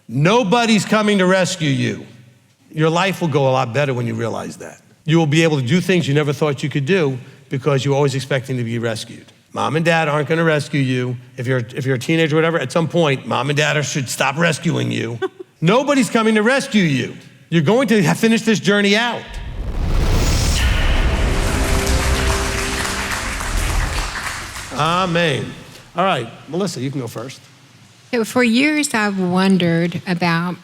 Nobody's coming to rescue you. Your life will go a lot better when you realize that. You will be able to do things you never thought you could do because you're always expecting to be rescued. Mom and dad aren't gonna rescue you. If you're a teenager or whatever, at some point, mom and dad should stop rescuing you. Nobody's coming to rescue you. You're going to finish this journey out. Amen. All right, Melissa, you can go first. So for years, I've wondered about,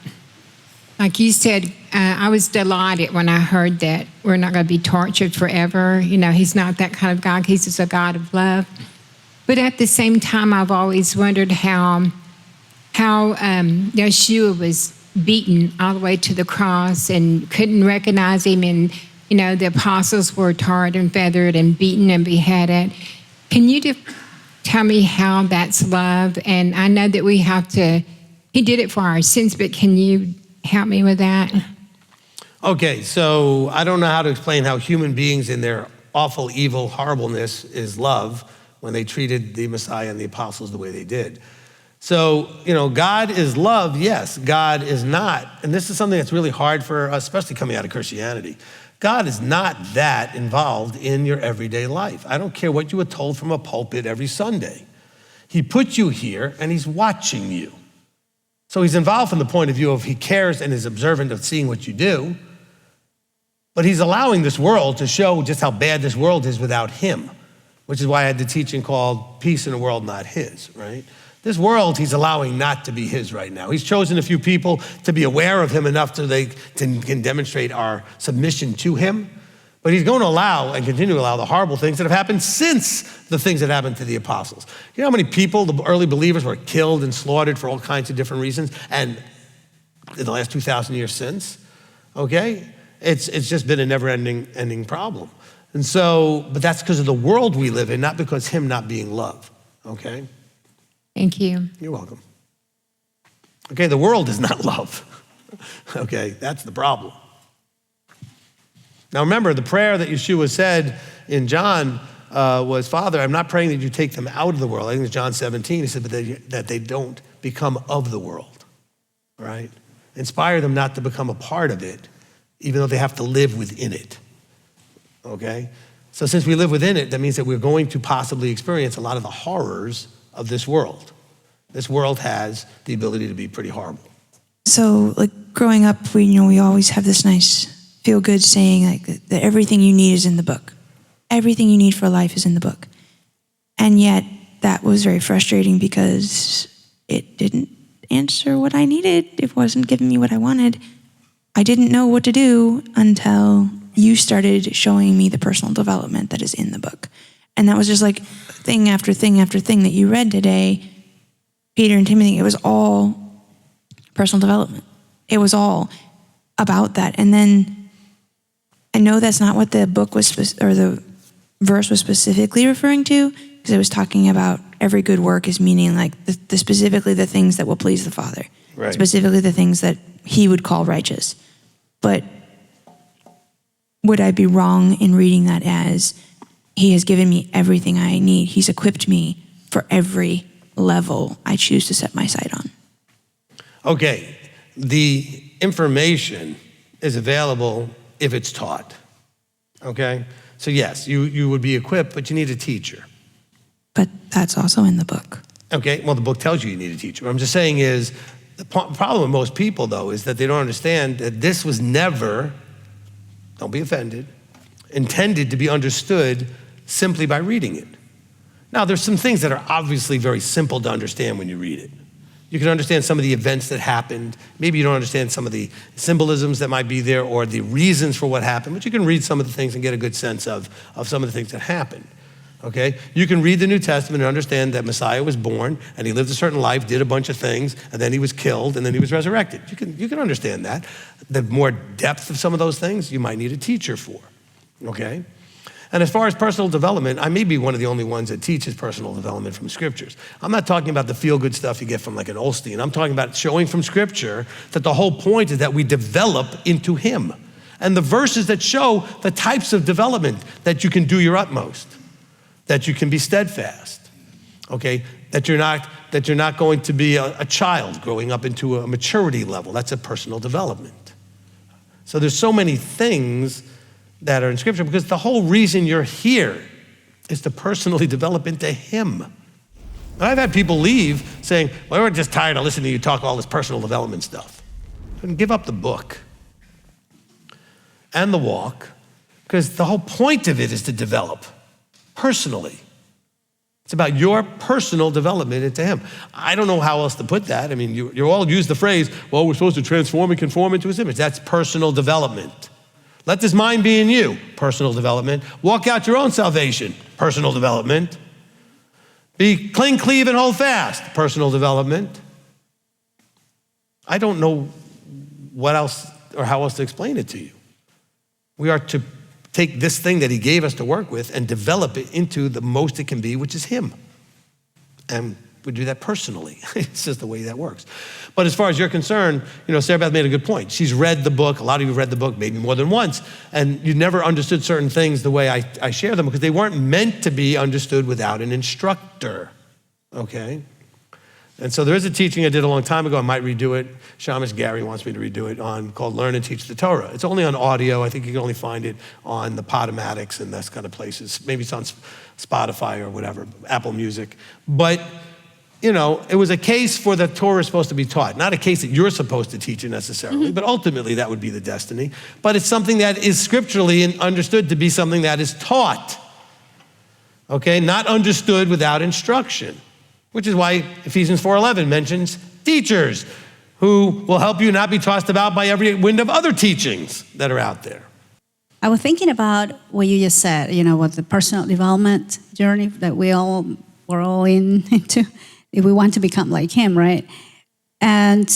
like you said, I was delighted when I heard that we're not going to be tortured forever. You know, he's not that kind of God. He's just a God of love. But at the same time, I've always wondered how Yeshua was beaten all the way to the cross and couldn't recognize him. And, you know, the apostles were tarred and feathered and beaten and beheaded. Can you just tell me how that's love? And I know that we have to, he did it for our sins, but can you help me with that? Okay, so I don't know how to explain how human beings in their awful, evil, horribleness is love when they treated the Messiah and the apostles the way they did. So, you know, God is love, yes. God is not, and this is something that's really hard for us, especially coming out of Christianity. God is not that involved in your everyday life. I don't care what you were told from a pulpit every Sunday. He put you here and he's watching you. So he's involved from the point of view of he cares and is observant of seeing what you do, but he's allowing this world to show just how bad this world is without him, which is why I had the teaching called Peace in a World Not His, right? This world he's allowing not to be his right now. He's chosen a few people to be aware of him enough so they can demonstrate our submission to him. But he's going to allow and continue to allow the horrible things that have happened since the things that happened to the apostles. You know how many people, the early believers, were killed and slaughtered for all kinds of different reasons, and in the last 2,000 years since, okay? It's just been a never-ending problem. And so, but that's because of the world we live in, not because him not being love, okay? Thank you. You're welcome. Okay, the world is not love. Okay, that's the problem. Now remember, the prayer that Yeshua said in John was, Father, I'm not praying that you take them out of the world. I think it's John 17. He said, but that they don't become of the world, right? Inspire them not to become a part of it, even though they have to live within it, okay? So since we live within it, that means that we're going to possibly experience a lot of the horrors of this world. This world has the ability to be pretty horrible. So, like, growing up, we always have this nice feel-good saying, like, that everything you need is in the book. Everything you need for life is in the book. And yet, that was very frustrating because it didn't answer what I needed. It wasn't giving me what I wanted. I didn't know what to do until you started showing me the personal development that is in the book. And that was just like thing after thing after thing that you read today, Peter and Timothy. It was all personal development. It was all about that. And then I know that's not what the book was, or the verse was specifically referring to, because it was talking about every good work is meaning like the specifically the things that will please the Father, right. Specifically the things that he would call righteous. But would I be wrong in reading that as he has given me everything I need? He's equipped me for every level I choose to set my sight on. Okay, the information is available if it's taught, okay? So yes, you would be equipped, but you need a teacher. But that's also in the book. Okay, well, the book tells you need a teacher. What I'm just saying is, the problem with most people, though, is that they don't understand that this was never, don't be offended, intended to be understood simply by reading it. Now, there's some things that are obviously very simple to understand when you read it. You can understand some of the events that happened. Maybe you don't understand some of the symbolisms that might be there or the reasons for what happened, but you can read some of the things and get a good sense of some of the things that happened, okay? You can read the New Testament and understand that Messiah was born and he lived a certain life, did a bunch of things, and then he was killed and then he was resurrected. You can understand that. The more depth of some of those things, you might need a teacher for, okay? And as far as personal development, I may be one of the only ones that teaches personal development from scriptures. I'm not talking about the feel-good stuff you get from like an Osteen. I'm talking about showing from scripture that the whole point is that we develop into him. And the verses that show the types of development that you can do your utmost, that you can be steadfast, okay? that you're not going to be a child growing up into a maturity level. That's a personal development. So there's so many things that are in Scripture because the whole reason you're here is to personally develop into Him. And I've had people leave saying, well, we're just tired of listening to you talk all this personal development stuff. And give up the book and the walk, because the whole point of it is to develop personally. It's about your personal development into Him. I don't know how else to put that. I mean, you all use the phrase, well, we're supposed to transform and conform into His image. That's personal development. Let this mind be in you, personal development. Walk out your own salvation, personal development. Be cling, cleave, and hold fast, personal development. I don't know what else or how else to explain it to you. We are to take this thing that He gave us to work with and develop it into the most it can be, which is Him. And we do that personally. It's just the way that works. But as far as you're concerned, Sarah Beth made a good point. She's read the book. A lot of you have read the book maybe more than once, and you never understood certain things the way I share them because they weren't meant to be understood without an instructor, okay? And so there is a teaching I did a long time ago. I might redo it. Shamish Gary wants me to redo it called Learn and Teach the Torah. It's only on audio. I think you can only find it on the Podomatics and those kind of places. Maybe it's on Spotify or whatever, Apple Music. But, it was a case for the Torah is supposed to be taught. Not a case that you're supposed to teach it necessarily, but ultimately that would be the destiny. But it's something that is scripturally understood to be something that is taught. Okay, not understood without instruction. Which is why Ephesians 4:11 mentions teachers who will help you not be tossed about by every wind of other teachings that are out there. I was thinking about what you just said, what the personal development journey that we're all into, if we want to become like Him, right? And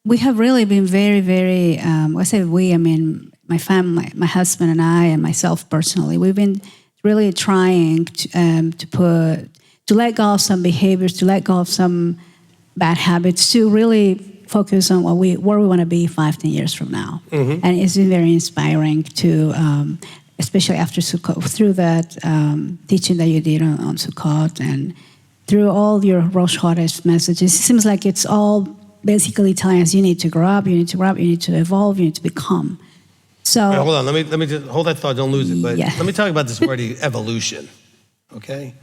we have really been very, very, I say we, I mean my family, my husband and I, and myself personally, we've been really trying to let go of some behaviors, to let go of some bad habits, to really focus on where we want to be 5-10 years from now. Mm-hmm. And it's been very inspiring to, especially after Sukkot, through that teaching that you did on Sukkot and through all your Rosh Chodesh messages. It seems like it's all basically telling us you need to grow up, you need to evolve, you need to become. So wait, hold on, let me just hold that thought, don't lose it. But yeah. Let me talk about this word evolution, okay?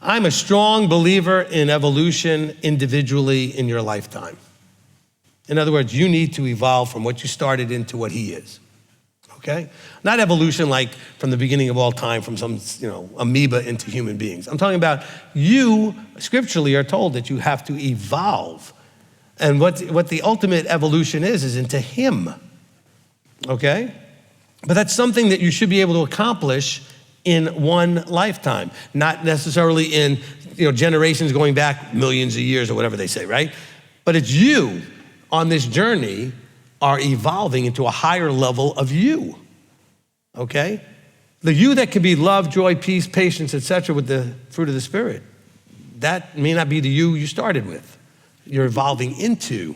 I'm a strong believer in evolution individually in your lifetime. In other words, you need to evolve from what you started into what He is, okay? Not evolution like from the beginning of all time, from some amoeba into human beings. I'm talking about you scripturally are told that you have to evolve. And what the ultimate evolution is into Him, okay? But that's something that you should be able to accomplish in one lifetime, not necessarily in generations going back millions of years or whatever they say, right? But it's you on this journey are evolving into a higher level of you, okay? The you that can be love, joy, peace, patience, etc. with the fruit of the Spirit, that may not be the you started with. You're evolving into.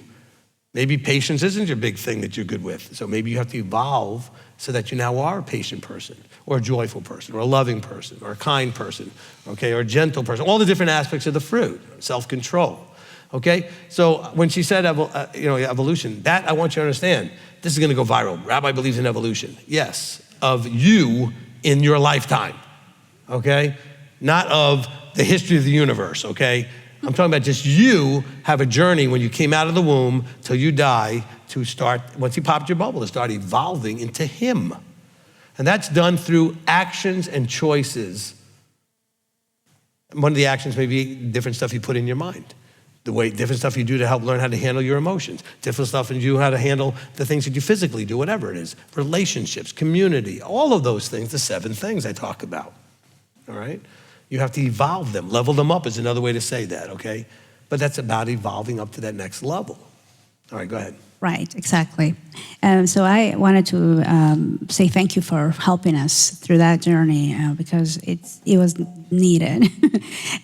Maybe patience isn't your big thing that you're good with. So maybe you have to evolve so that you now are a patient person or a joyful person or a loving person or a kind person, okay, or a gentle person. All the different aspects of the fruit, self-control, okay? So when she said evolution, that I want you to understand, this is gonna go viral. Rabbi believes in evolution. Yes, of you in your lifetime, okay? Not of the history of the universe, okay? I'm talking about just you have a journey when you came out of the womb till you die to start, once He popped your bubble, to start evolving into Him. And that's done through actions and choices. One of the actions may be different stuff you put in your mind. Different stuff you do to help learn how to handle your emotions. Different stuff you do how to handle the things that you physically do, whatever it is. Relationships, community, all of those things, the 7 things I talk about, all right? You have to evolve them. Level them up is another way to say that, okay? But that's about evolving up to that next level. All right, go ahead. Right, exactly. So I wanted to say thank you for helping us through that journey because it was needed.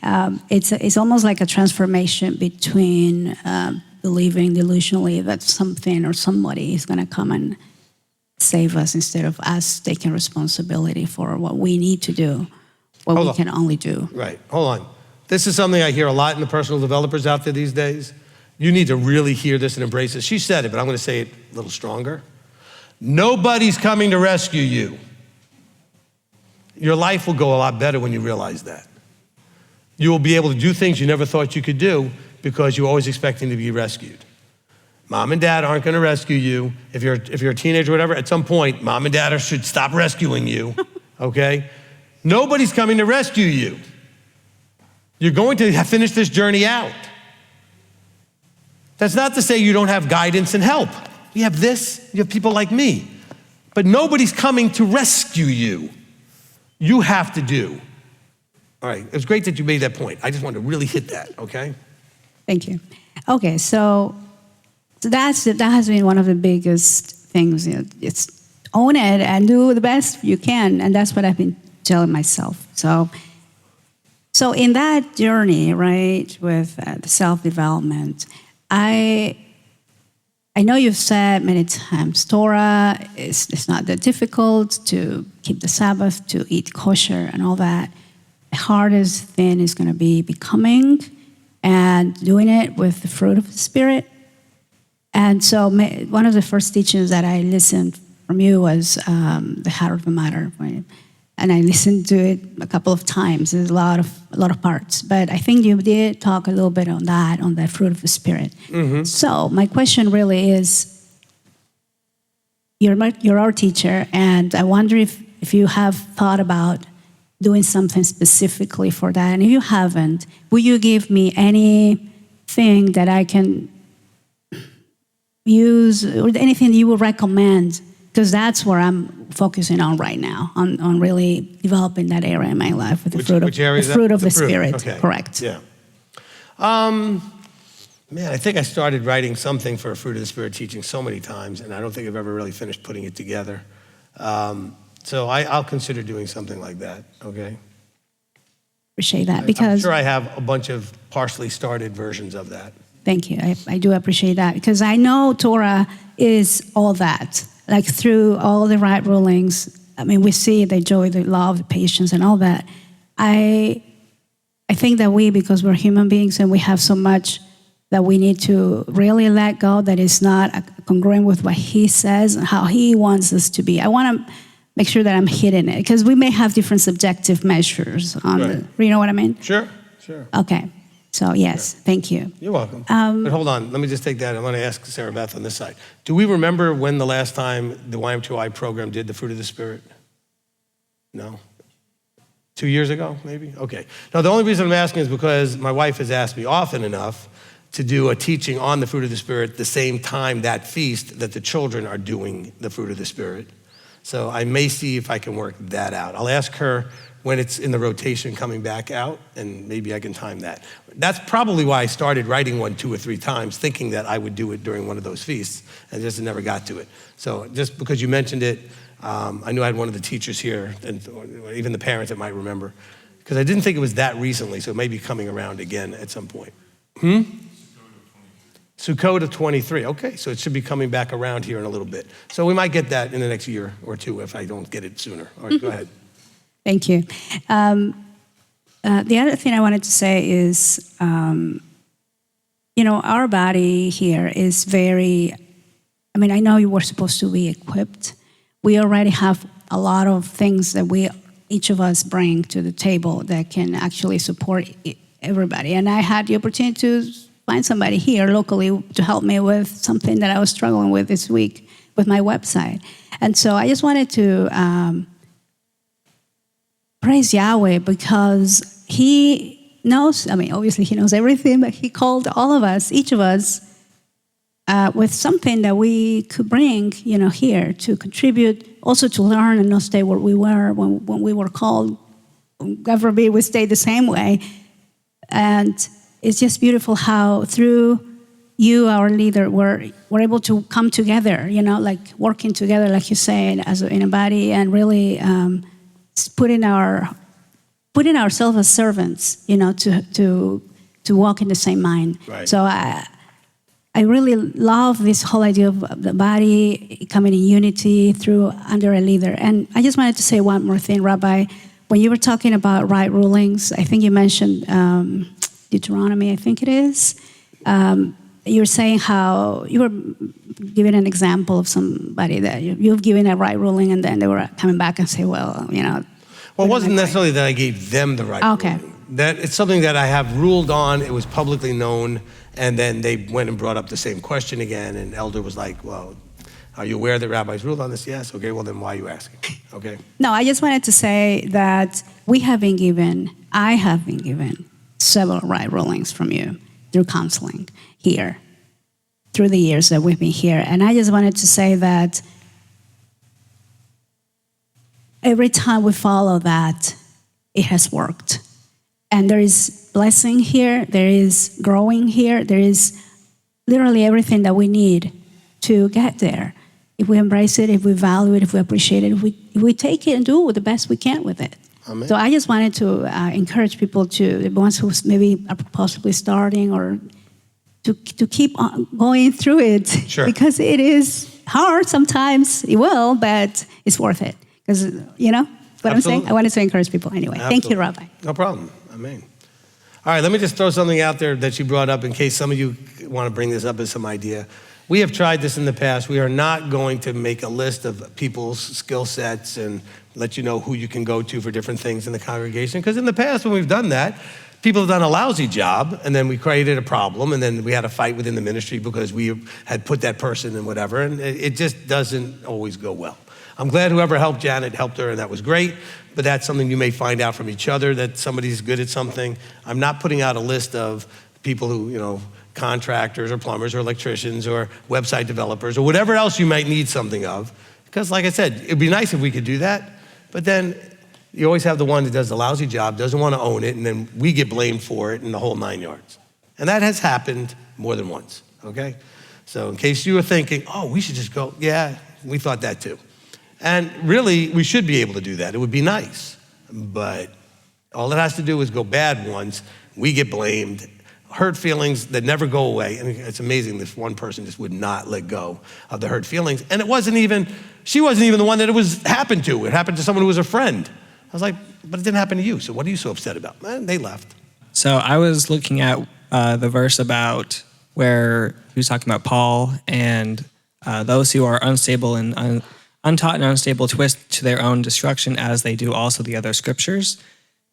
It's almost like a transformation between believing delusionally that something or somebody is going to come and save us instead of us taking responsibility for what we need to do, what we can only do. Right, hold on. This is something I hear a lot in the personal developers out there these days. You need to really hear this and embrace it. She said it, but I'm going to say it a little stronger. Nobody's coming to rescue you. Your life will go a lot better when you realize that. You will be able to do things you never thought you could do because you're always expecting to be rescued. Mom and dad aren't going to rescue you. If you're a teenager or whatever, at some point, mom and dad should stop rescuing you, okay? Nobody's coming to rescue you. You're going to finish this journey out. That's not to say you don't have guidance and help. You have this, you have people like me. But nobody's coming to rescue you. You have to do. All right, it was great that you made that point. I just wanted to really hit that, okay? Thank you. Okay, so that has been one of the biggest things. It's own it and do the best you can, and that's what I've been telling myself. So in that journey, right, with the self-development, I know you've said many times, Torah it's not that difficult to keep the Sabbath, to eat kosher and all that. The hardest thing is going to be becoming and doing it with the fruit of the Spirit. And so one of the first teachings that I listened from you was the heart of the matter. And I listened to it a couple of times. There's a lot of parts. But I think you did talk a little bit on that, on the fruit of the Spirit. Mm-hmm. So my question really is, you're our teacher, and I wonder if you have thought about doing something specifically for that. And if you haven't, will you give me anything that I can use, or anything you would recommend? Because that's where I'm focusing on right now, on really developing that area in my life with the fruit of the Spirit. Okay. Correct. Yeah. Man, I think I started writing something for a Fruit of the Spirit teaching so many times, and I don't think I've ever really finished putting it together. So I'll consider doing something like that, okay? Appreciate that, because I'm sure I have a bunch of partially started versions of that. Thank you. I do appreciate that, because I know Torah is all that. Like through all the right rulings, I mean, we see the joy, the love, the patience, and all that. I think that because we're human beings and we have so much that we need to really let go, that is not congruent with what He says and how He wants us to be. I want to make sure that I'm hitting it, because we may have different subjective measures on Right. you know what I mean? Sure. Okay. So yes, thank you. You're welcome. But hold on, let me just take that. I'm going to ask Sarah Beth on this side. Do we remember when the last time the m.t.o.i program did the Fruit of the Spirit? No? 2 years ago, maybe? Okay. Now, the only reason I'm asking is because my wife has asked me often enough to do a teaching on the Fruit of the Spirit the same time that feast that the children are doing the Fruit of the Spirit. So I may see if I can work that out. I'll ask her when it's in the rotation coming back out, and maybe I can time that. That's probably why I started writing one 2 or 3 times, thinking that I would do it during one of those feasts, and just never got to it. So just because you mentioned it, I knew I had one of the teachers here, and even the parents that might remember, because I didn't think it was that recently, so it may be coming around again at some point. Sukkot of 23. Okay, so it should be coming back around here in a little bit. So we might get that in the next year or 2 if I don't get it sooner. All right, go ahead. Thank you. The other thing I wanted to say is, our body here is very, I know you were supposed to be equipped. We already have a lot of things that each of us bring to the table that can actually support everybody. And I had the opportunity to find somebody here locally to help me with something that I was struggling with this week with my website. And so I just wanted to praise Yahweh, because He knows, obviously He knows everything, but He called all of us, each of us, with something that we could bring, here to contribute, also to learn and not stay where we were when we were called. God forbid we stayed the same way. And it's just beautiful how through you, our leader, we're able to come together, like working together, like you said, in a body, and really putting ourselves as servants, to walk in the same mind. Right. So I really love this whole idea of the body coming in unity under a leader. And I just wanted to say one more thing, Rabbi. when you were talking about right rulings, I think you mentioned Deuteronomy, I think it is. You're saying how you were giving an example of somebody that you've given a right ruling, and then they were coming back and say, well, Well, it wasn't necessarily that I gave them the right Okay. ruling. That it's something that I have ruled on, it was publicly known, and then they went and brought up the same question again, and elder was like, well, are you aware that rabbis ruled on this? Yes. Okay, well then why are you asking? Okay. No, I just wanted to say that I have been given several right rulings from you through counseling here, through the years that we've been here. And I just wanted to say that every time we follow that, it has worked. And there is blessing here, there is growing here, there is literally everything that we need to get there. If we embrace it, if we value it, if we appreciate it, if we take it and do the best we can with it. Amen. So I just wanted to encourage people the ones who maybe are possibly starting or to keep on going through it. Sure. Because it is hard sometimes, it will, but it's worth it. Because, what I'm saying? Absolutely. I wanted to encourage people anyway. Thank you, Absolutely. Rabbi. No problem. Amen. All right, let me just throw something out there that you brought up in case some of you want to bring this up as some idea. We have tried this in the past. We are not going to make a list of people's skill sets and let you know who you can go to for different things in the congregation. Because in the past, when we've done that, people have done a lousy job, and then we created a problem, and then we had a fight within the ministry because we had put that person in whatever, and it just doesn't always go well. I'm glad whoever helped Janet helped her, and that was great, but that's something you may find out from each other, that somebody's good at something. I'm not putting out a list of people who, contractors or plumbers or electricians or website developers or whatever else you might need something of. Because like I said, it'd be nice if we could do that, but then you always have the one that does the lousy job, doesn't want to own it, and then we get blamed for it in the whole 9 yards. And that has happened more than once, okay? So in case you were thinking, we should just go, yeah, we thought that too. And really, we should be able to do that. It would be nice. But all it has to do is go bad once. We get blamed. Hurt feelings that never go away. And it's amazing this one person just would not let go of the hurt feelings. And she wasn't even the one that it happened to. It happened to someone who was a friend. I was like, but it didn't happen to you. So what are you so upset about? Man, they left. So I was looking at the verse about where he was talking about Paul and those who are unstable and untaught and unstable twist to their own destruction, as they do also the other scriptures.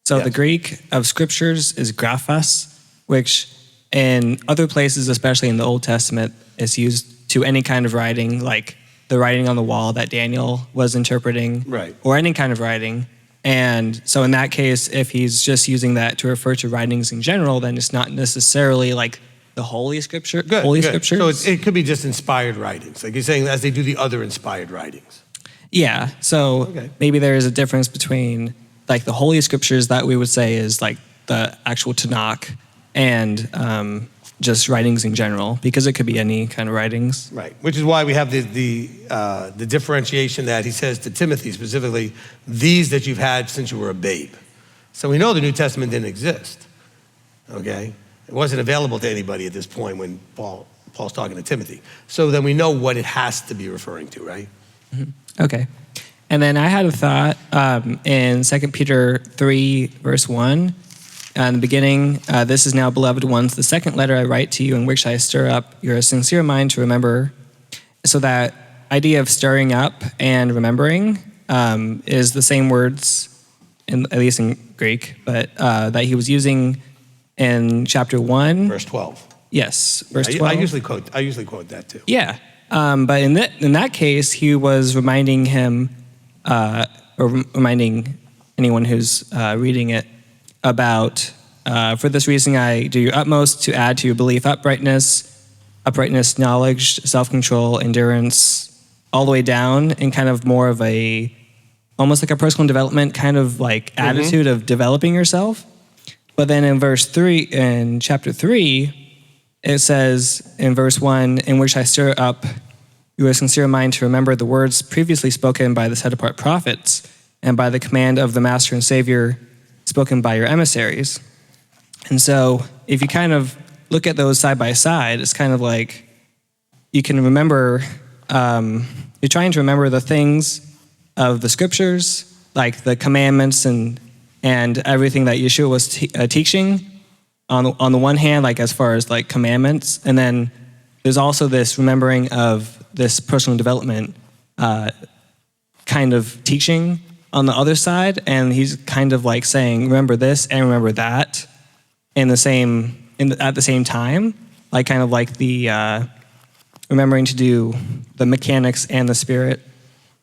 So Yes. The Greek of scriptures is graphos, which in other places, especially in the Old Testament, is used to any kind of writing, like the writing on the wall that Daniel was interpreting, Right. or any kind of writing. And so in that case, if he's just using that to refer to writings in general, then it's not necessarily like the Holy Scripture. Good. Scriptures. So it could be just inspired writings. Like you're saying, as they do the other inspired writings. Yeah. So Okay. maybe there is a difference between like the Holy Scriptures that we would say is like the actual Tanakh and just writings in general, because it could be any kind of writings. Right, which is why we have the differentiation that he says to Timothy specifically, these that you've had since you were a babe. So we know the New Testament didn't exist, okay? It wasn't available to anybody at this point when Paul's talking to Timothy. So then we know what it has to be referring to, right? Mm-hmm. Okay. And then I had a thought in 2 Peter 3, verse 1. In the beginning, this is now, beloved ones, the second letter I write to you, in which I stir up your sincere mind to remember. So that idea of stirring up and remembering is the same words, at least in Greek, but that he was using in chapter 1. Verse 12. Yes, verse 12. I usually quote that too. Yeah, but in that case, he was reminding him, or reminding anyone who's reading it, about, for this reason I do your utmost to add to your belief uprightness, knowledge, self-control, endurance, all the way down, in kind of more of almost like a personal development kind of like attitude of developing yourself. But then in chapter 3, it says in verse 1, in which I stir up your sincere mind to remember the words previously spoken by the set-apart prophets and by the command of the Master and Savior spoken by your emissaries. And so if you kind of look at those side by side, it's kind of like you can remember, you're trying to remember the things of the scriptures, like the commandments and and everything that Yeshua was teaching on the one hand, like as far as like commandments, and then there's also this remembering of this personal development kind of teaching on the other side, and he's kind of like saying, remember this and remember that at the same time, like kind of like the remembering to do the mechanics and the spirit.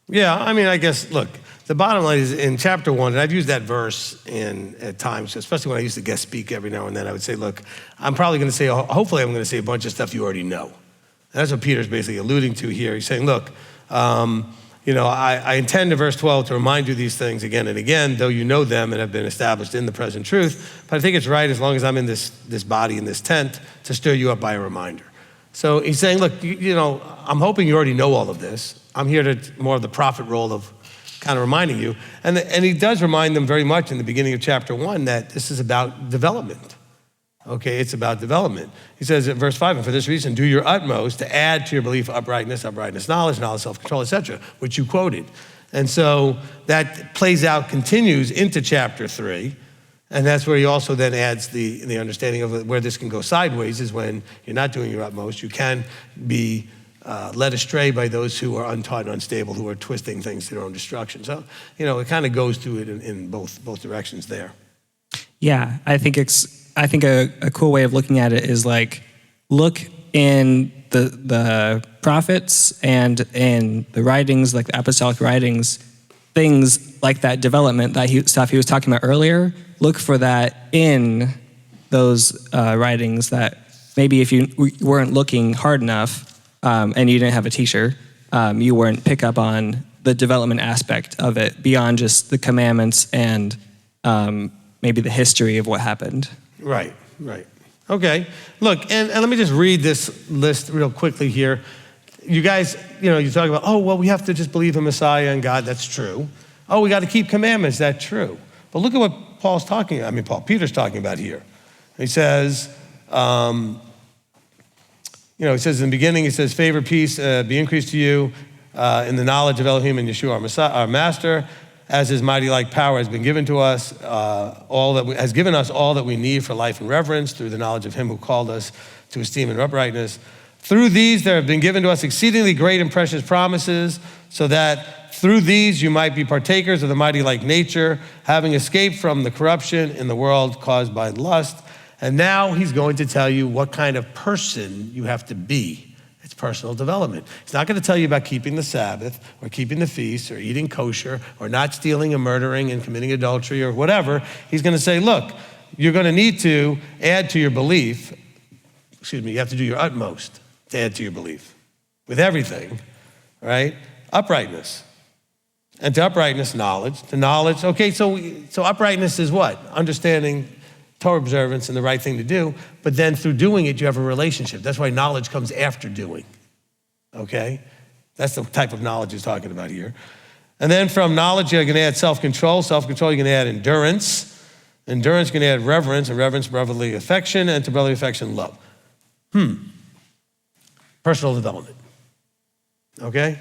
Yeah, I mean, I guess, look, the bottom line is in chapter 1, and I've used that verse at times, especially when I used to guest speak every now and then, I would say, look, I'm probably going to say, hopefully I'm going to say a bunch of stuff you already know. And that's what Peter's basically alluding to here. He's saying, look, I intend in verse 12 to remind you these things again and again, though you know them and have been established in the present truth. But I think it's right, as long as I'm in this body, in this tent, to stir you up by a reminder. So he's saying, look, I'm hoping you already know all of this. I'm here to more of the prophet role of kind of reminding you. And he does remind them very much in the beginning of chapter 1 that this is about development. Okay, it's about development. He says in verse 5, and for this reason, do your utmost to add to your belief uprightness, knowledge, self-control, etc., which you quoted. And so that plays out, continues into chapter 3. And that's where he also then adds the understanding of where this can go sideways is when you're not doing your utmost. You can be led astray by those who are untaught and unstable, who are twisting things to their own destruction. So, it kind of goes through it in both directions there. Yeah, I think a cool way of looking at it is like, look in the prophets and in the writings, like the apostolic writings, things like that development, stuff he was talking about earlier. Look for that in those writings that maybe if you weren't looking hard enough and you didn't have a teacher, you wouldn't pick up on the development aspect of it beyond just the commandments and maybe the history of what happened. Right. Okay, look, and let me just read this list real quickly here. You guys, you talk about, we have to just believe in Messiah and God, that's true. We got to keep commandments, that's true. But look at what Peter's talking about here. He says, he says in the beginning, he says, favor, peace, be increased to you in the knowledge of Elohim and Yeshua, our master, as his mighty like power has been given to us, has given us all that we need for life and reverence through the knowledge of him who called us to esteem and uprightness. Through these there have been given to us exceedingly great and precious promises, so that through these you might be partakers of the mighty like nature, having escaped from the corruption in the world caused by lust. And now he's going to tell you what kind of person you have to be. It's personal development. He's not going to tell you about keeping the Sabbath or keeping the feast or eating kosher or not stealing and murdering and committing adultery or whatever. He's going to say, look, you're going to need to add to your belief. You have to do your utmost to add to your belief with everything, right? Uprightness. And to uprightness, knowledge. To knowledge, okay, so uprightness is what? Understanding Torah observance and the right thing to do, but then through doing it, you have a relationship. That's why knowledge comes after doing, okay? That's the type of knowledge he's talking about here. And then from knowledge, you're going to add self-control. Self-control, you're going to add endurance. Endurance, you're going to add reverence, and reverence, brotherly affection, and to brotherly affection, love. Personal development, okay?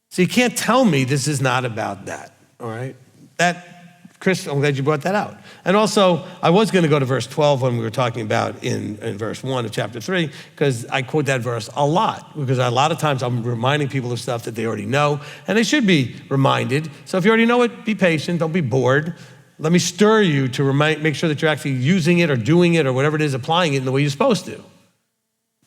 So you can't tell me this is not about that, all right? Chris, I'm glad you brought that out. And also, I was going to go to verse 12 when we were talking about in verse 1 of chapter 3, because I quote that verse a lot, because a lot of times I'm reminding people of stuff that they already know, and they should be reminded. So if you already know it, be patient, don't be bored. Let me stir you to make sure that you're actually using it or doing it or whatever it is, applying it in the way you're supposed to.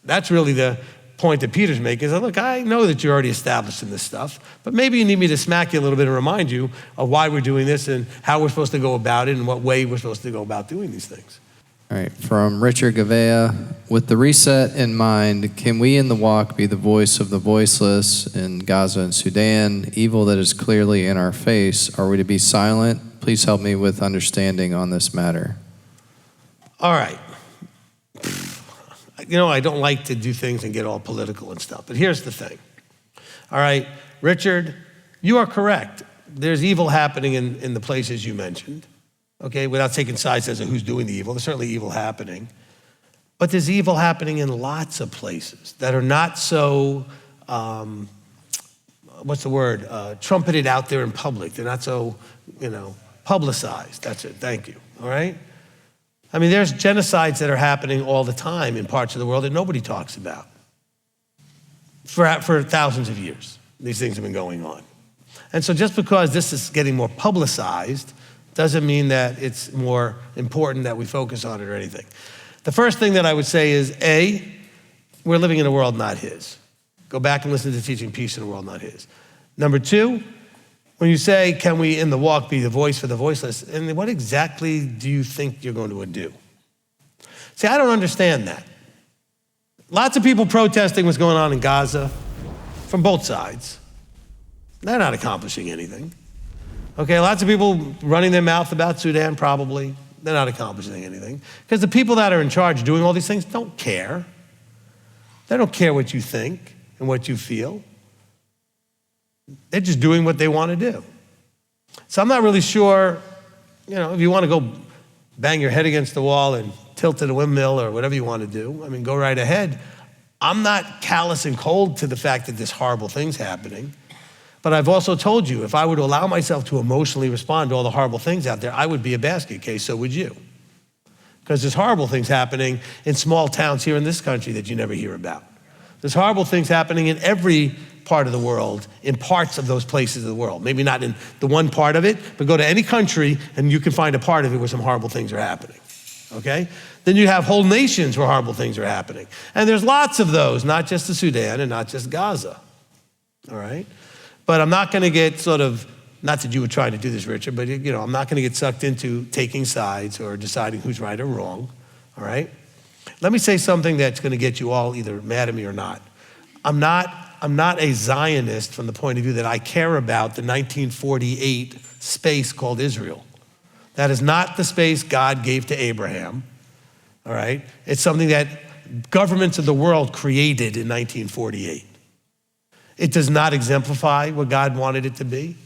That's really the point that Peter's making is that, look, I know that you're already established in this stuff, but maybe you need me to smack you a little bit and remind you of why we're doing this and how we're supposed to go about it and what way we're supposed to go about doing these things. All right, from Richard Gavea, with the reset in mind, can we in the walk be the voice of the voiceless in Gaza and Sudan, evil that is clearly in our face? Are we to be silent? Please help me with understanding on this matter. All right. I don't like to do things and get all political and stuff, but here's the thing. All right, Richard, you are correct. There's evil happening in the places you mentioned, okay, without taking sides as to who's doing the evil. There's certainly evil happening. But there's evil happening in lots of places that are not so, trumpeted out there in public. They're not so, publicized. That's it, thank you, all right? I mean, there's genocides that are happening all the time in parts of the world that nobody talks about. For thousands of years, these things have been going on. And so just because this is getting more publicized doesn't mean that it's more important that we focus on it or anything. The first thing that I would say is, A, we're living in a world not his. Go back and listen to Teaching Peace in a World Not His. Number two, when you say, can we in the walk be the voice for the voiceless, and what exactly do you think you're going to do? See, I don't understand that. Lots of people protesting what's going on in Gaza from both sides. They're not accomplishing anything. Okay, lots of people running their mouth about Sudan, probably. They're not accomplishing anything. Because the people that are in charge doing all these things don't care. They don't care what you think and what you feel. They're just doing what they want to do. So I'm not really sure, if you want to go bang your head against the wall and tilt to the windmill or whatever you want to do, I mean, go right ahead. I'm not callous and cold to the fact that there's horrible things happening. But I've also told you, if I were to allow myself to emotionally respond to all the horrible things out there, I would be a basket case, so would you. Because there's horrible things happening in small towns here in this country that you never hear about. There's horrible things happening in every part of the world, in parts of those places of the world. Maybe not in the one part of it, but go to any country and you can find a part of it where some horrible things are happening, okay? Then you have whole nations where horrible things are happening. And there's lots of those, not just the Sudan and not just Gaza, all right? But I'm not gonna get not that you were trying to do this, Richard, but I'm not gonna get sucked into taking sides or deciding who's right or wrong, all right? Let me say something that's gonna get you all either mad at me or not. I'm not a Zionist from the point of view that I care about the 1948 space called Israel. That is not the space God gave to Abraham, all right? It's something that governments of the world created in 1948. It does not exemplify what God wanted it to be.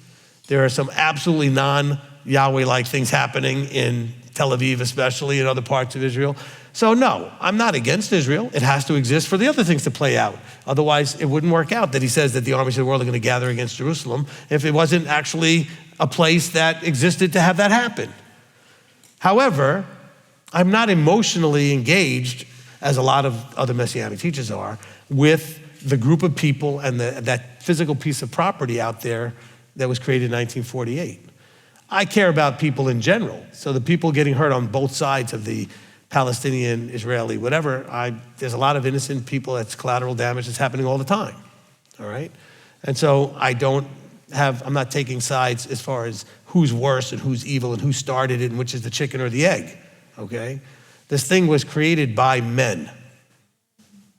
There are some absolutely non-Yahweh-like things happening in Tel Aviv, especially in other parts of Israel. So no, I'm not against Israel. It has to exist for the other things to play out. Otherwise, it wouldn't work out that he says that the armies of the world are going to gather against Jerusalem if it wasn't actually a place that existed to have that happen. However, I'm not emotionally engaged, as a lot of other Messianic teachers are, with the group of people and that physical piece of property out there that was created in 1948. I care about people in general. So the people getting hurt on both sides of the Palestinian, Israeli, whatever, there's a lot of innocent people, that's collateral damage that's happening all the time, all right? And so I'm not taking sides as far as who's worse and who's evil and who started it and which is the chicken or the egg, okay? This thing was created by men,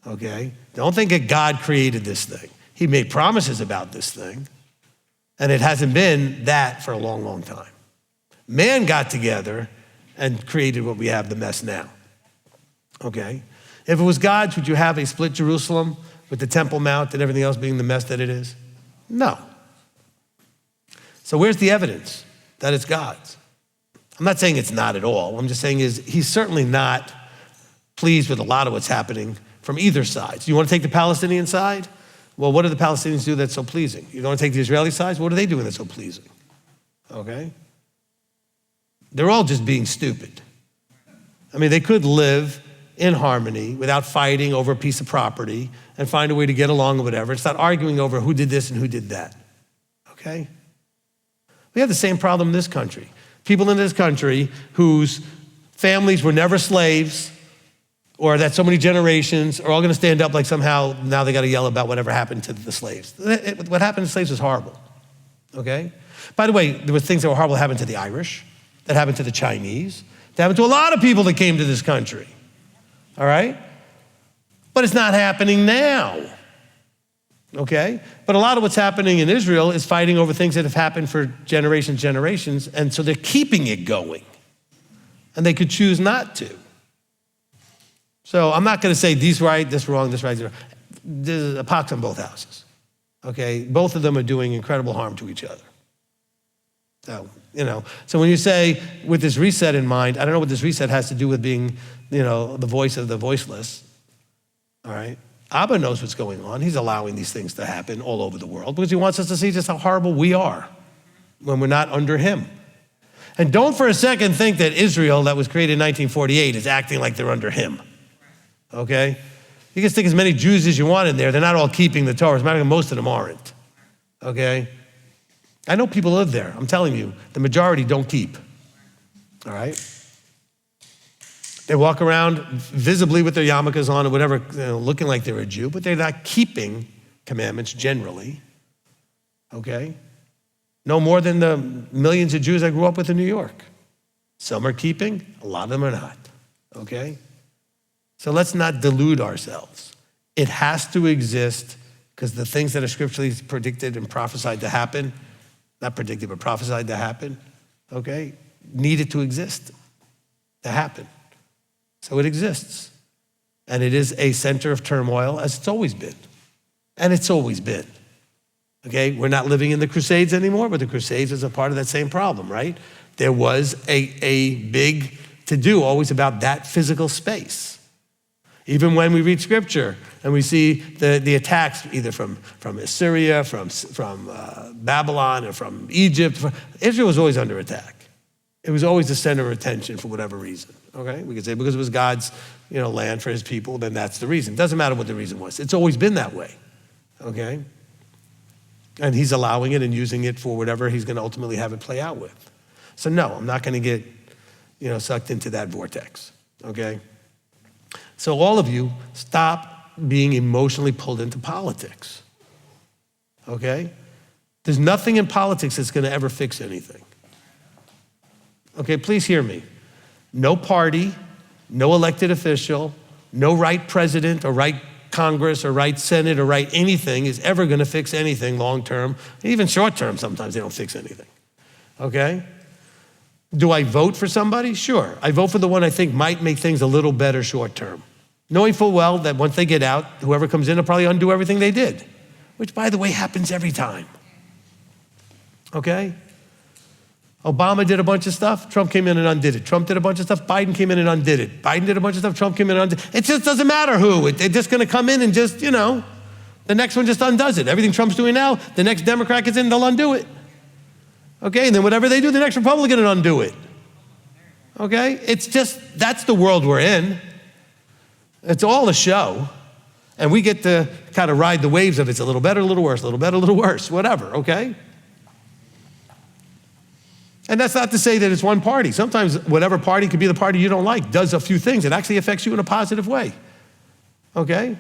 okay? Don't think that God created this thing. He made promises about this thing, and it hasn't been that for a long, long time. Man got together and created what we have, the mess now, okay? If it was God's, would you have a split Jerusalem with the Temple Mount and everything else being the mess that it is? No. So where's the evidence that it's God's? I'm not saying it's not at all. I'm just saying he's certainly not pleased with a lot of what's happening from either side. So you want to take the Palestinian side? Well, what do the Palestinians do that's so pleasing? You want to take the Israeli side? What are they doing that's so pleasing? Okay? They're all just being stupid. I mean, they could live in harmony without fighting over a piece of property and find a way to get along or whatever. It's not arguing over who did this and who did that, okay? We have the same problem in this country. People in this country whose families were never slaves or that so many generations are all gonna stand up like somehow now they gotta yell about whatever happened to the slaves. What happened to slaves was horrible, okay? By the way, there were things that were horrible that happened to the Irish, that happened to the Chinese, that happened to a lot of people that came to this country, all right? But it's not happening now, okay? But a lot of what's happening in Israel is fighting over things that have happened for generations, and so they're keeping it going. And they could choose not to. So I'm not gonna say this right, this wrong, this right, this wrong. There's a pox on both houses, okay? Both of them are doing incredible harm to each other. So when you say with this reset in mind, I don't know what this reset has to do with being, the voice of the voiceless, all right? Abba knows what's going on. He's allowing these things to happen all over the world because he wants us to see just how horrible we are when we're not under him. And don't for a second think that Israel, that was created in 1948, is acting like they're under him, okay? You can stick as many Jews as you want in there. They're not all keeping the Torah. As a matter of fact, most of them aren't, okay? I know people live there. I'm telling you, the majority don't keep, all right? They walk around visibly with their yarmulkes on or whatever, looking like they're a Jew, but they're not keeping commandments generally, okay? No more than the millions of Jews I grew up with in New York. Some are keeping, a lot of them are not, okay? So let's not delude ourselves. It has to exist because the things that are scripturally predicted and prophesied to happen, not predicted, but prophesied to happen, okay, needed to exist to happen. So it exists. And it is a center of turmoil as it's always been. And it's always been. Okay, we're not living in the Crusades anymore, but the Crusades is a part of that same problem, right? There was a big to-do always about that physical space. Even when we read scripture and we see the attacks either from Assyria, from Babylon, or from Egypt, Israel was always under attack. It was always the center of attention for whatever reason, okay? We could say because it was God's land for his people, then that's the reason. It doesn't matter what the reason was. It's always been that way, okay? And he's allowing it and using it for whatever he's going to ultimately have it play out with. So no, I'm not going to get sucked into that vortex, okay? So all of you, stop being emotionally pulled into politics, okay? There's nothing in politics that's going to ever fix anything. Okay, please hear me. No party, no elected official, no right president or right Congress or right Senate or right anything is ever going to fix anything long term. Even short term, sometimes they don't fix anything. Okay? Do I vote for somebody? Sure. I vote for the one I think might make things a little better short term. Knowing full well that once they get out, whoever comes in will probably undo everything they did, which, by the way, happens every time. Okay? Obama did a bunch of stuff, Trump came in and undid it. Trump did a bunch of stuff, Biden came in and undid it. Biden did a bunch of stuff, Trump came in and undid it. It just doesn't matter who. They're just going to come in and just, the next one just undoes it. Everything Trump's doing now, the next Democrat gets in, they'll undo it. Okay, and then whatever they do, the next Republican will undo it. Okay, it's just, that's the world we're in. It's all a show. And we get to kind of ride the waves of it's a little better, a little worse, a little better, a little worse, whatever, okay? And that's not to say that it's one party. Sometimes whatever party could be the party you don't like does a few things. It actually affects you in a positive way, okay?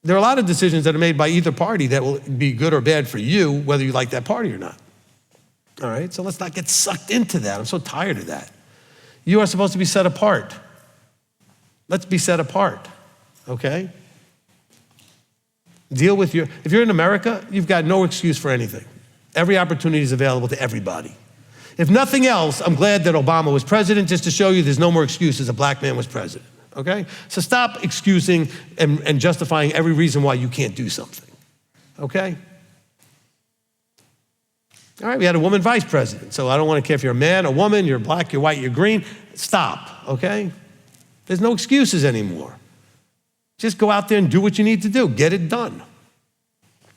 There are a lot of decisions that are made by either party that will be good or bad for you, whether you like that party or not, all right? So let's not get sucked into that. I'm so tired of that. You are supposed to be set apart. Let's be set apart, okay? Deal with if you're in America, you've got no excuse for anything. Every opportunity is available to everybody. If nothing else, I'm glad that Obama was president just to show you there's no more excuses a black man was president, okay? So stop excusing and justifying every reason why you can't do something, okay? All right, we had a woman vice president, so I don't want to care if you're a man, a woman, you're black, you're white, you're green. Stop, okay? There's no excuses anymore. Just go out there and do what you need to do. Get it done.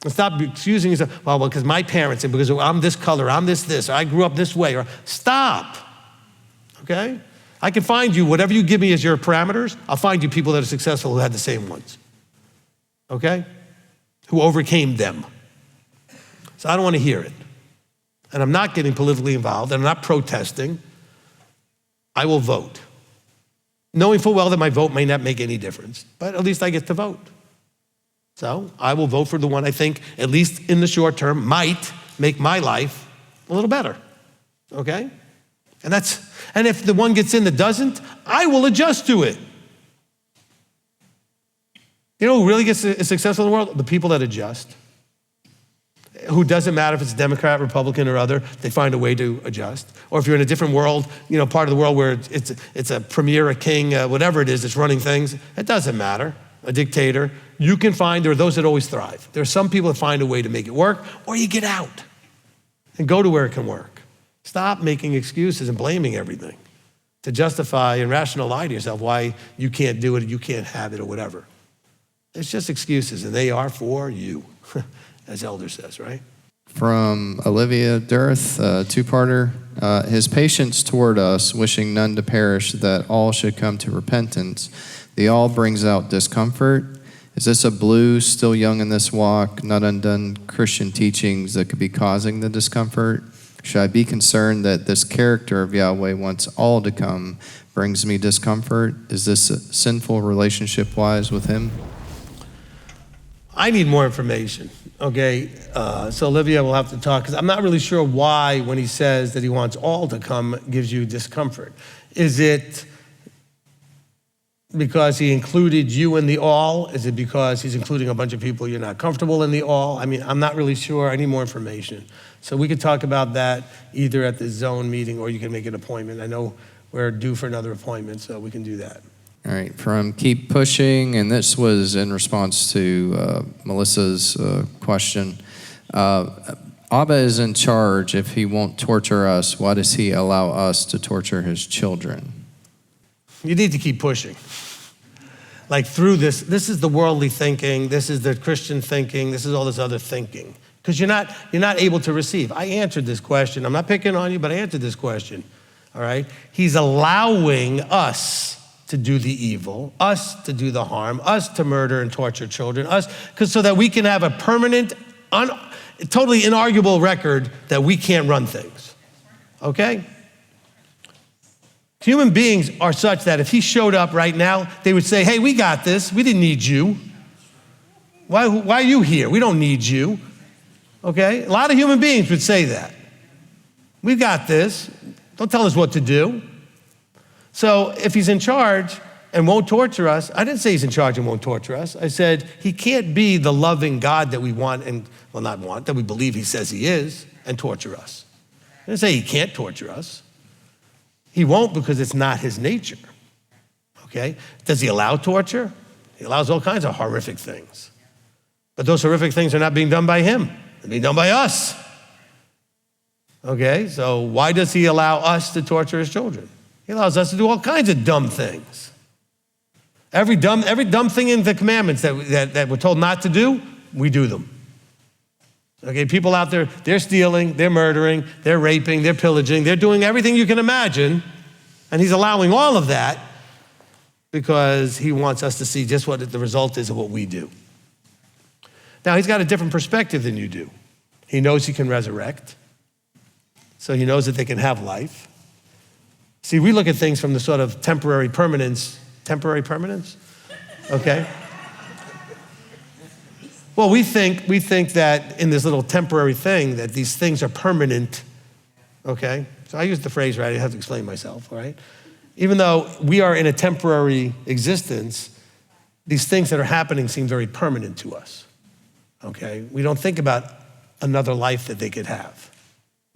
And stop excusing yourself, well, because my parents, and because I'm this color, I'm this, or I grew up this way, or stop, okay? I can find you, whatever you give me as your parameters, I'll find you people that are successful who had the same ones, okay? Who overcame them. So I don't want to hear it. And I'm not getting politically involved, and I'm not protesting. I will vote. Knowing full well that my vote may not make any difference, but at least I get to vote. So I will vote for the one I think, at least in the short term, might make my life a little better, okay? And if the one gets in that doesn't, I will adjust to it. You know who really gets successful in the world? The people that adjust. Who doesn't matter if it's Democrat, Republican, or other, they find a way to adjust. Or if you're in a different world, part of the world where it's a premier, a king, whatever it is that's running things, it doesn't matter. A dictator, there are those that always thrive. There are some people that find a way to make it work, or you get out and go to where it can work. Stop making excuses and blaming everything to justify and rationalize to yourself why you can't do it, or you can't have it, or whatever. It's just excuses, and they are for you, as Elder says, right? From Olivia Durth, two-parter. His patience toward us, wishing none to perish, that all should come to repentance. The all brings out discomfort. Is this a blue, still young in this walk, not undone Christian teachings that could be causing the discomfort? Should I be concerned that this character of Yahweh wants all to come, brings me discomfort? Is this sinful relationship-wise with him? I need more information, okay? So Olivia will have to talk, because I'm not really sure why, when he says that he wants all to come, gives you discomfort. Is it because he included you in the all? Is it because he's including a bunch of people you're not comfortable in the all? I mean, I'm not really sure. I need more information. So we could talk about that either at the zone meeting, or you can make an appointment. I know we're due for another appointment, so we can do that. All right, from Keep Pushing, and this was in response to Melissa's question. Abba is in charge. If he won't torture us, why does he allow us to torture his children? You need to keep pushing. Like through this is the worldly thinking, this is the Christian thinking, this is all this other thinking. Because you're not able to receive. I answered this question. I'm not picking on you, but I answered this question, all right? He's allowing us to do the evil, us to do the harm, us to murder and torture children, us, so that we can have a permanent, totally inarguable record that we can't run things, okay? Human beings are such that if he showed up right now, they would say, hey, we got this. We didn't need you. Why are you here? We don't need you. Okay? A lot of human beings would say that. We got this. Don't tell us what to do. So if he's in charge and won't torture us, I didn't say he's in charge and won't torture us. I said he can't be the loving God that we want and, well, not want, that we believe he says he is, and torture us. I didn't say he can't torture us. He won't, because it's not his nature, okay? Does he allow torture? He allows all kinds of horrific things. But those horrific things are not being done by him. They're being done by us, okay? So why does he allow us to torture his children? He allows us to do all kinds of dumb things. Every dumb thing in the commandments that we're told not to do, we do them. Okay, people out there, they're stealing, they're murdering, they're raping, they're pillaging, they're doing everything you can imagine, and he's allowing all of that because he wants us to see just what the result is of what we do. Now, he's got a different perspective than you do. He knows he can resurrect, so he knows that they can have life. See, we look at things from the sort of temporary permanence, okay? Well, we think that in this little temporary thing, that these things are permanent, okay? So I use the phrase, right? I have to explain myself, all right? Even though we are in a temporary existence, these things that are happening seem very permanent to us, okay? We don't think about another life that they could have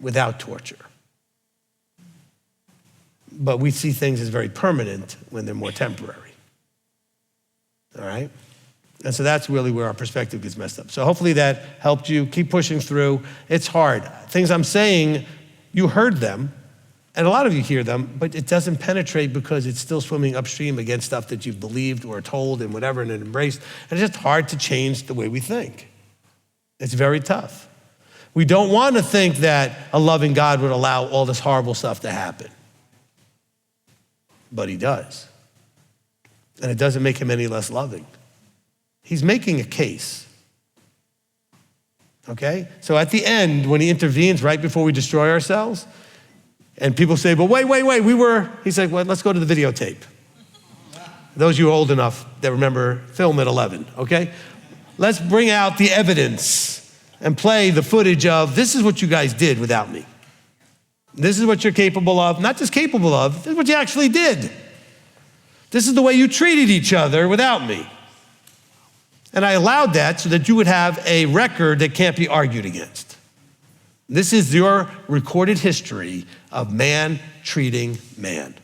without torture. But we see things as very permanent when they're more temporary, all right? And so that's really where our perspective gets messed up. So hopefully that helped you. Keep pushing through. It's hard. Things I'm saying, you heard them, and a lot of you hear them, but it doesn't penetrate because it's still swimming upstream against stuff that you've believed or told and whatever and embraced. And it's just hard to change the way we think. It's very tough. We don't want to think that a loving God would allow all this horrible stuff to happen. But he does. And it doesn't make him any less loving. He's making a case, okay? So at the end, when he intervenes right before we destroy ourselves, and people say, but wait, he's like, well, let's go to the videotape. Those of you old enough that remember film at 11, okay? Let's bring out the evidence and play the footage of, this is what you guys did without me. This is what you're capable of, not just capable of, this is what you actually did. This is the way you treated each other without me. And I allowed that so that you would have a record that can't be argued against. This is your recorded history of man treating man.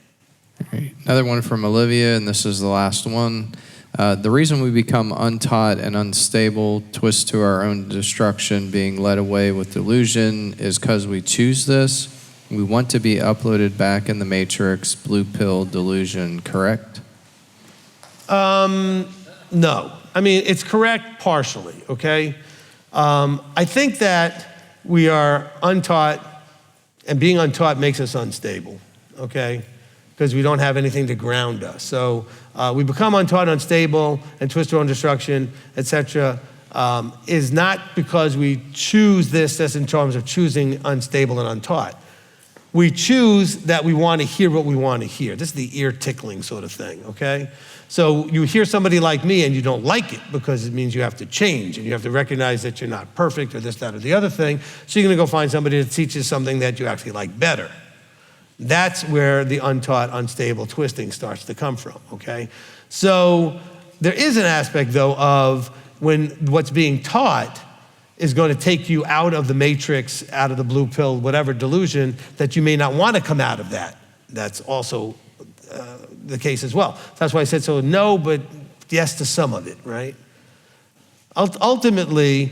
Right. Another one from Olivia, and this is the last one. The reason we become untaught and unstable, twist to our own destruction, being led away with delusion, is because we choose this. We want to be uploaded back in the matrix, blue pill delusion, correct? No. I mean, it's correct partially, okay? I think that we are untaught, and being untaught makes us unstable, okay? Because we don't have anything to ground us. So we become untaught, unstable, and twist our own destruction, etc., is not because we choose this as in terms of choosing unstable and untaught. We choose that we want to hear what we want to hear. This is the ear tickling sort of thing, okay? So you hear somebody like me and you don't like it because it means you have to change and you have to recognize that you're not perfect or this, that, or the other thing. So you're gonna go find somebody that teaches something that you actually like better. That's where the untaught, unstable twisting starts to come from, okay? So there is an aspect though of when what's being taught is going to take you out of the matrix, out of the blue pill, whatever delusion, that you may not want to come out of that. That's also the case as well. That's why I said so no, but yes to some of it, right? Ultimately,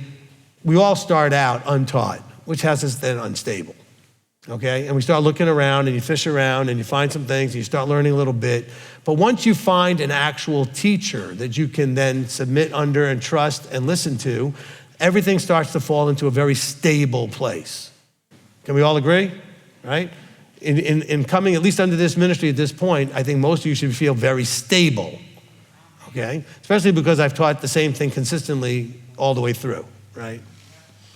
we all start out untaught, which has us then unstable, okay? And we start looking around and you fish around and you find some things and you start learning a little bit. But once you find an actual teacher that you can then submit under and trust and listen to, everything starts to fall into a very stable place. Can we all agree, right? In coming, at least under this ministry at this point, I think most of you should feel very stable, okay? Especially because I've taught the same thing consistently all the way through, right?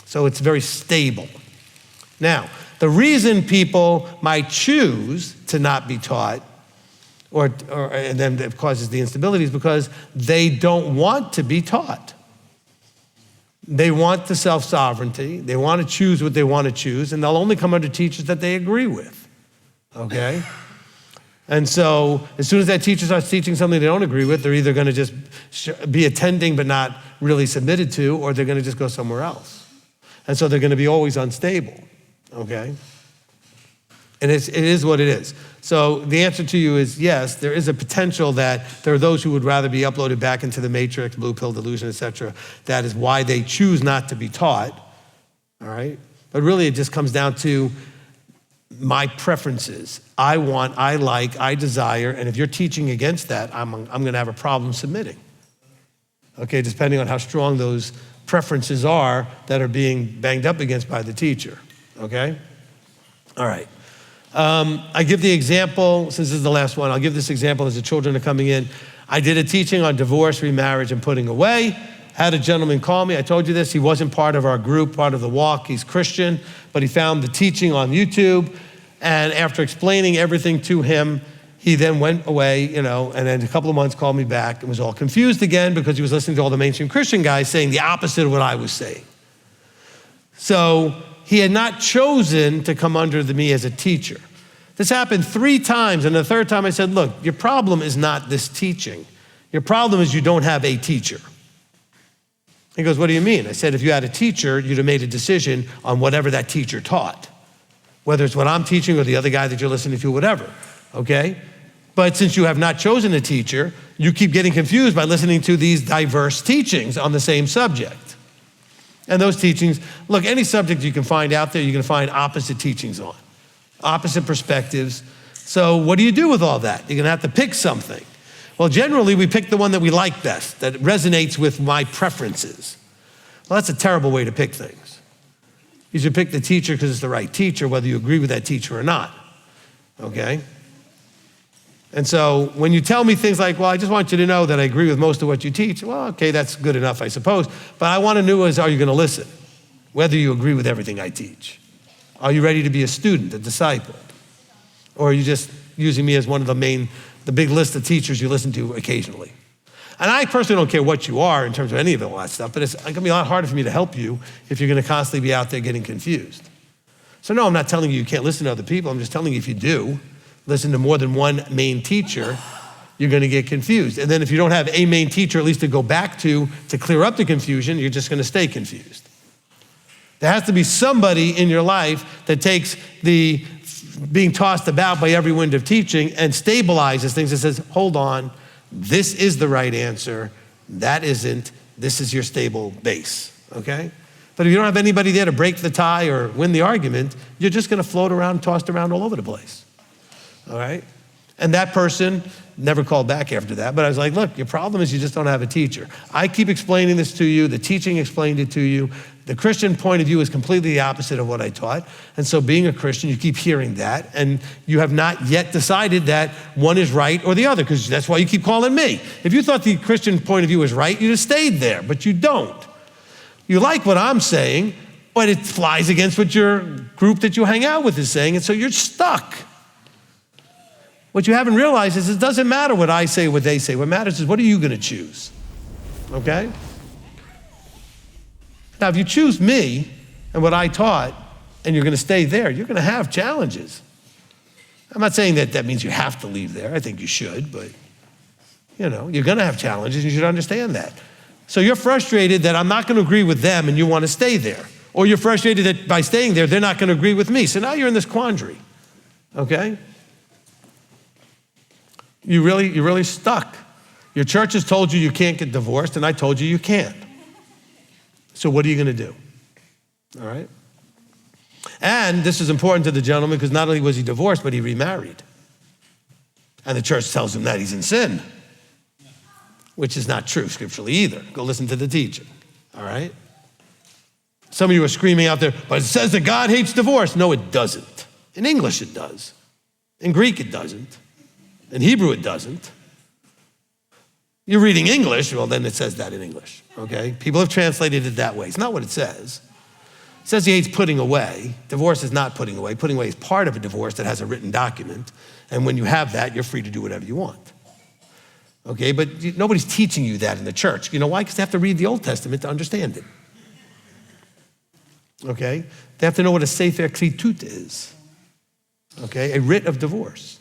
So it's very stable. Now, the reason people might choose to not be taught, and then it causes the instability, is because they don't want to be taught. They want the self-sovereignty. They want to choose what they want to choose, and they'll only come under teachers that they agree with, okay? And so as soon as that teacher starts teaching something they don't agree with, they're either going to just be attending but not really submitted to, or they're going to just go somewhere else. And so they're going to be always unstable, okay? And it is what it is. So the answer to you is yes, there is a potential that there are those who would rather be uploaded back into the matrix, blue pill delusion, etc. That is why they choose not to be taught, all right? But really it just comes down to my preferences. I want, I like, I desire, and if you're teaching against that, I'm gonna have a problem submitting. Okay, depending on how strong those preferences are that are being banged up against by the teacher, okay? All right. I give the example, since this is the last one, I'll give this example as the children are coming in. I did a teaching on divorce, remarriage, and putting away. Had a gentleman call me. I told you this. He wasn't part of our group, part of the walk. He's Christian, but he found the teaching on YouTube. And after explaining everything to him, he then went away, and then a couple of months called me back and was all confused again because he was listening to all the mainstream Christian guys saying the opposite of what I was saying. So he had not chosen to come under me as a teacher. This happened 3 times, and the third time I said, look, your problem is not this teaching. Your problem is you don't have a teacher. He goes, what do you mean? I said, if you had a teacher, you'd have made a decision on whatever that teacher taught, whether it's what I'm teaching or the other guy that you're listening to, whatever, okay? But since you have not chosen a teacher, you keep getting confused by listening to these diverse teachings on the same subject. And those teachings, look, any subject you can find out there, you're gonna find opposite teachings on, opposite perspectives. So what do you do with all that? You're gonna have to pick something. Well, generally we pick the one that we like best, that resonates with my preferences. Well, that's a terrible way to pick things. You should pick the teacher because it's the right teacher, whether you agree with that teacher or not, okay? And so when you tell me things like, well, I just want you to know that I agree with most of what you teach, well, okay, that's good enough, I suppose. But I want to know is, are you going to listen? Whether you agree with everything I teach. Are you ready to be a student, a disciple? Or are you just using me as one of the big list of teachers you listen to occasionally? And I personally don't care what you are in terms of any of all that stuff, but it's going to be a lot harder for me to help you if you're going to constantly be out there getting confused. So no, I'm not telling you you can't listen to other people. I'm just telling you if you do, listen to more than one main teacher, you're going to get confused. And then if you don't have a main teacher at least to go back to clear up the confusion, you're just going to stay confused. There has to be somebody in your life that takes the being tossed about by every wind of teaching and stabilizes things and says, hold on, this is the right answer, that isn't, this is your stable base, okay? But if you don't have anybody there to break the tie or win the argument, you're just going to float around, tossed around all over the place. All right? And that person Never called back after that, but I was like, look, your problem is you just don't have a teacher. I keep explaining this to you. The teaching explained it to you. The Christian point of view is completely the opposite of what I taught. And so being a Christian, you keep hearing that, and you have not yet decided that one is right or the other, because that's why you keep calling me. If you thought the Christian point of view was right, you'd have stayed there, but you don't. You like what I'm saying, but it flies against what your group that you hang out with is saying, and so you're stuck. What you haven't realized is it doesn't matter what I say, what they say. What matters is what are you going to choose, okay? Now, if you choose me and what I taught, and you're going to stay there, you're going to have challenges. I'm not saying that that means you have to leave there. I think you should, but you're going to have challenges. You should understand that. So you're frustrated that I'm not going to agree with them, and you want to stay there, or you're frustrated that by staying there, they're not going to agree with me. So now you're in this quandary, okay? You're really stuck. Your church has told you you can't get divorced, and I told you you can. So what are you going to do? All right? And this is important to the gentleman because not only was he divorced, but he remarried. And the church tells him that he's in sin, which is not true scripturally either. Go listen to the teaching. All right? Some of you are screaming out there, but it says that God hates divorce. No, it doesn't. In English, it does. In Greek, it doesn't. In Hebrew, it doesn't. You're reading English, well, then it says that in English, okay? People have translated it that way. It's not what it says. It says he hates putting away. Divorce is not putting away. Putting away is part of a divorce that has a written document. And when you have that, you're free to do whatever you want. Okay, but nobody's teaching you that in the church. You know why? Because they have to read the Old Testament to understand it. Okay? They have to know what a sefer kritut is. Okay? A writ of divorce.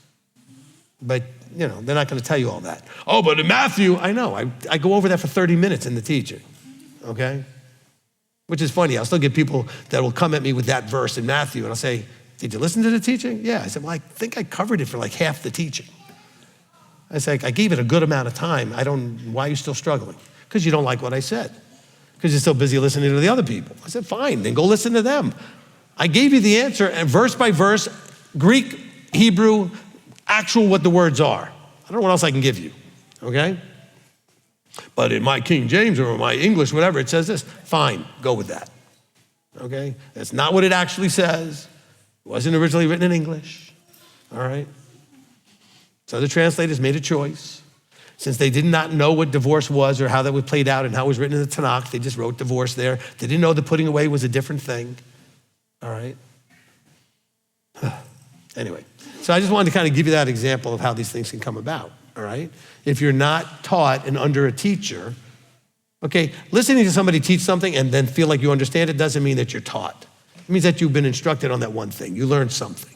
But they're not going to tell you all that. Oh, but in Matthew, I know. I go over that for 30 minutes in the teaching, okay? Which is funny. I'll still get people that will come at me with that verse in Matthew, and I'll say, did you listen to the teaching? Yeah. I said, well, I think I covered it for like half the teaching. I said, I gave it a good amount of time. Why are you still struggling? Because you don't like what I said. Because you're so busy listening to the other people. I said, fine, then go listen to them. I gave you the answer, and verse by verse, Greek, Hebrew, actual what the words are. I don't know what else I can give you, okay? But in my King James or my English, whatever, it says this. Fine, go with that, okay? That's not what it actually says. It wasn't originally written in English, all right? So the translators made a choice. Since they did not know what divorce was or how that was played out and how it was written in the Tanakh, they just wrote divorce there. They didn't know that putting away was a different thing, all right? Anyway. So I just wanted to kind of give you that example of how these things can come about, all right? If you're not taught and under a teacher, okay, listening to somebody teach something and then feel like you understand it doesn't mean that you're taught. It means that you've been instructed on that one thing. You learned something.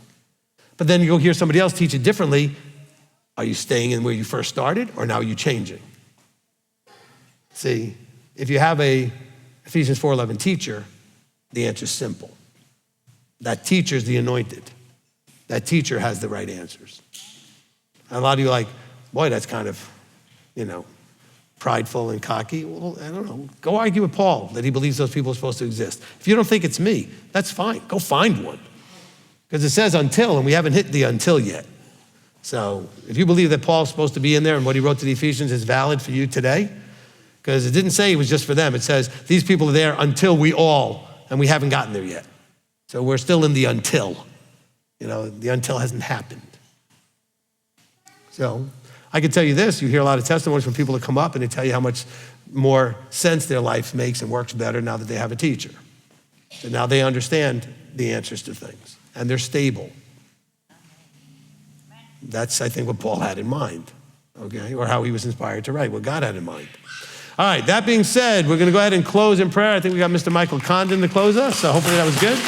But then you go hear somebody else teach it differently. Are you staying in where you first started or now are you changing? See, if you have a Ephesians 4:11 teacher, the answer is simple. That teacher is the anointed. That teacher has the right answers. And a lot of you are like, boy, that's kind of, prideful and cocky. Well, I don't know. Go argue with Paul that he believes those people are supposed to exist. If you don't think it's me, that's fine. Go find one. Because it says until, and we haven't hit the until yet. So if you believe that Paul's supposed to be in there and what he wrote to the Ephesians is valid for you today, because it didn't say it was just for them. It says these people are there until we all, and we haven't gotten there yet. So we're still in the until. The until hasn't happened. So I can tell you this, you hear a lot of testimonies from people that come up and they tell you how much more sense their life makes and works better now that they have a teacher. So now they understand the answers to things and they're stable. That's, I think, what Paul had in mind, okay? Or how he was inspired to write, what God had in mind. All right, that being said, we're going to go ahead and close in prayer. I think we got Mr. Michael Condon to close us, so hopefully that was good.